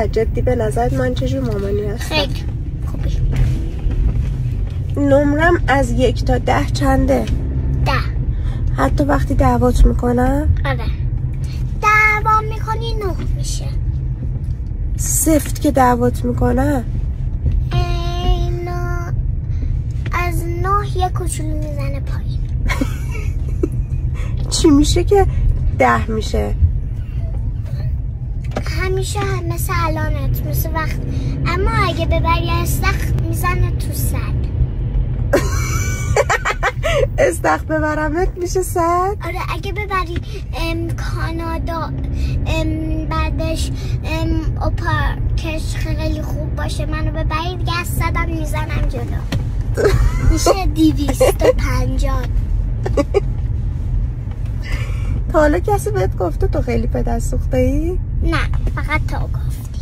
جدی به نظرت من چجور مامانی هستم؟ خیلی خوبی. نمرم از 1 تا 10 چنده؟ 10. حتی وقتی دعوات میکنن؟ آره دعوا میکنی 9 میشه. سفت که دعوات میکنن؟ از 9 یک کوچولو میزنه پایین. چی میشه که 10 میشه؟ همیشه مثل الانت مثل وقت، اما اگه ببری استخ میزنه تو 100. استخ ببرمت میشه 100؟ آره اگه ببری کانادا بعدش اپارکش خیلی خوب باشه منو ببری دیگه از 100 میزنم جلو. میشه 250. تا حالا کسی بهت گفته تو خیلی پدر سوخته ای؟ نه فقط تو گفتی.